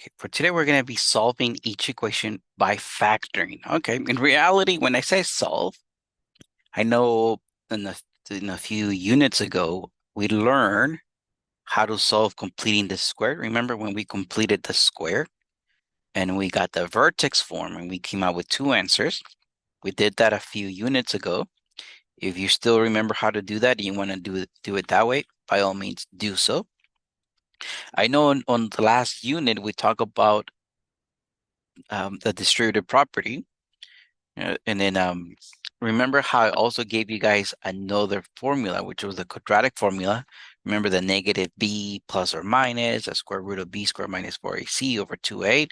Okay, for today, we're going to be solving each equation by factoring. Okay, in reality, when I say solve, I know in a few units ago, we learned how to solve completing the square. Remember when we completed the square and we got the vertex form and we came out with two answers? We did that a few units ago. If you still remember how to do that and you want to do it that way, by all means, do so. I know on the last unit, we talked about the distributive property. And then remember how I also gave you guys another formula, which was the quadratic formula. Remember the negative b plus or minus the square root of b squared minus 4ac over 2a.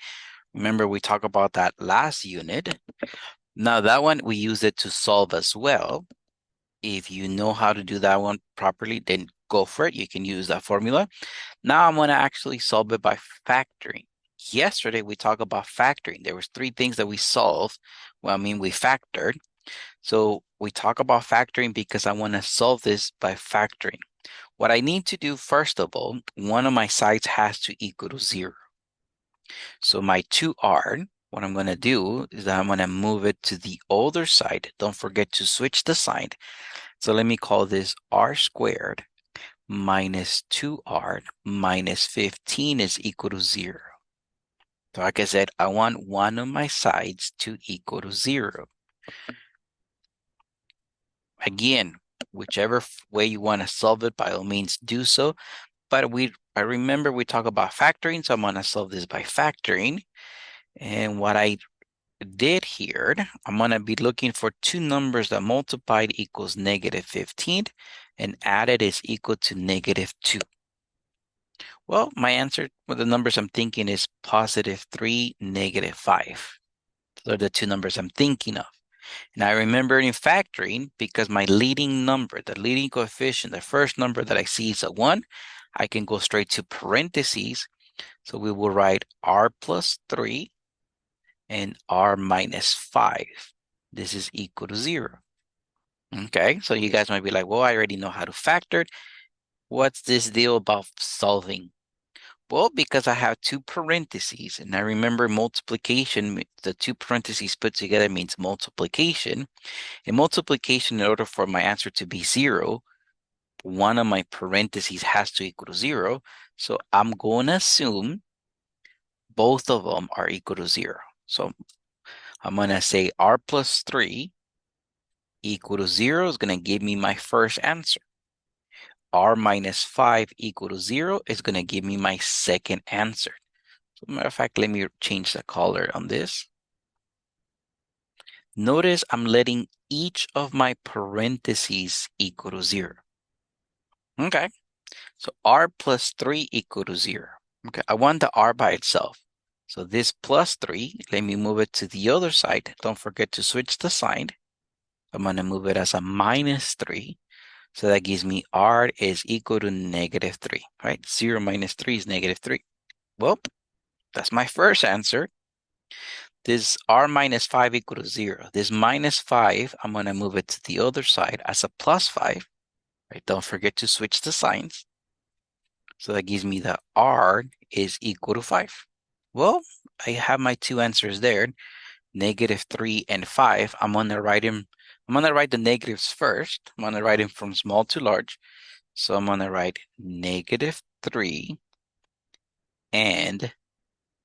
Remember we talked about that last unit. Now that one, we use it to solve as well. If you know how to do that one properly, then go for it. You can use that formula. Now I'm going to actually solve it by factoring. Yesterday, we talked about factoring. There was three things that we solved. Well, I mean, we factored. So we talk about factoring because I want to solve this by factoring. What I need to do, first of all, one of my sides has to equal to 0. So my 2r, what I'm going to do is that I'm going to move it to the other side. Don't forget to switch the sign. So let me call this r squared minus 2r minus 15 is equal to 0. So like I said, I want one of my sides to equal to 0. Again, whichever way you want to solve it, by all means do so. But I remember we talk about factoring, so I'm going to solve this by factoring. And what I did here, I'm going to be looking for two numbers that multiplied equals negative 15 and added is equal to negative 2. Well, my answer with the numbers I'm thinking is positive 3, negative 5. Those are the two numbers I'm thinking of. And I remember in factoring, because my leading number, the leading coefficient, the first number that I see is a 1, I can go straight to parentheses. So we will write r plus 3 and r minus 5. This is equal to 0. Okay, so you guys might be like, well, I already know how to factor. What's this deal about solving? Well, because I have two parentheses, and I remember multiplication, the two parentheses put together means multiplication. In multiplication, in order for my answer to be 0, one of my parentheses has to equal to 0. So I'm going to assume both of them are equal to 0. So I'm going to say r plus 3 equal to 0 is going to give me my first answer. R minus 5 equal to 0 is going to give me my second answer. So matter of fact, let me change the color on this. Notice I'm letting each of my parentheses equal to 0. Okay, so r plus 3 equal to 0. Okay, I want the r by itself. So this plus 3, let me move it to the other side. Don't forget to switch the sign. I'm going to move it as a minus 3. So that gives me r is equal to negative 3, right? 0 minus 3 is negative 3. Well, that's my first answer. This r minus 5 equal to 0. This minus 5, I'm going to move it to the other side as a plus 5. Right? Don't forget to switch the signs. So that gives me that r is equal to 5. Well, I have my two answers there, negative 3 and 5. I'm going to write the negatives first. I'm going to write them from small to large. So I'm going to write negative 3 and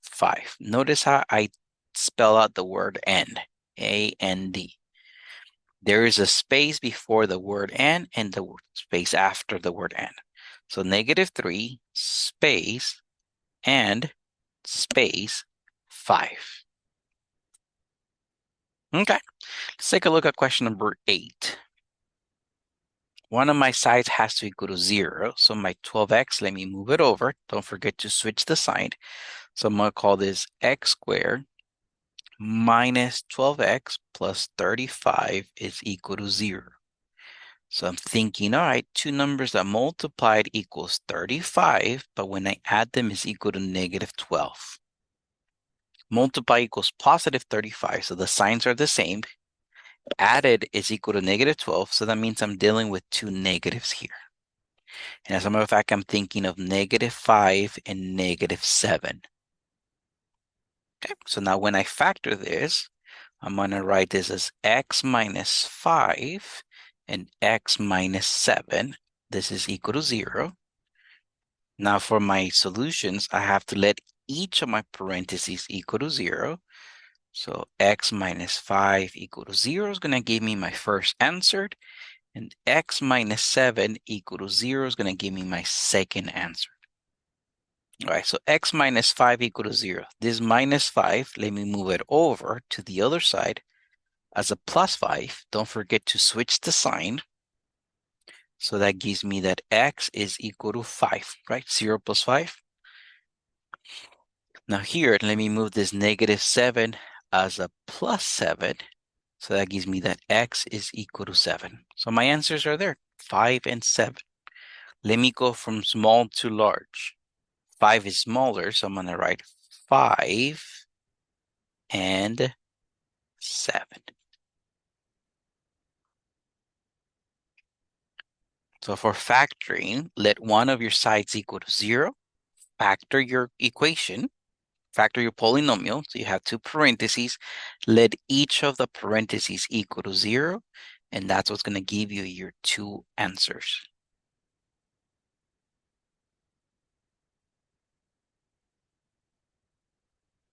5. Notice how I spell out the word and, A-N-D. There is a space before the word and the space after the word and. So negative 3 space and space 5. Okay, let's take a look at question number 8. One of my sides has to equal to 0. So my 12x, let me move it over. Don't forget to switch the sign. So I'm going to call this x squared minus 12x plus 35 is equal to 0. So I'm thinking, all right, two numbers that multiplied equals 35, but when I add them is equal to negative 12. Multiply equals positive 35, so the signs are the same. Added is equal to negative 12, so that means I'm dealing with two negatives here. And as a matter of fact, I'm thinking of negative 5 and negative 7. Okay, so now when I factor this, I'm going to write this as x minus 5 and x minus 7. This is equal to 0. Now for my solutions, I have to let each of my parentheses equal to 0. So x minus 5 equal to 0 is going to give me my first answer, and x minus 7 equal to 0 is going to give me my second answer. All right, so x minus 5 equal to 0. This minus 5, let me move it over to the other side as a plus 5. Don't forget to switch the sign. So that gives me that x is equal to 5, right? 0 plus 5. Now here, let me move this negative 7 as a plus 7. So that gives me that x is equal to 7. So my answers are there, 5 and 7. Let me go from small to large. 5 is smaller, so I'm going to write 5 and 7. So for factoring, let one of your sides equal to 0. Factor your equation. Factor your polynomial. So you have two parentheses. Let each of the parentheses equal to 0. And that's what's going to give you your two answers.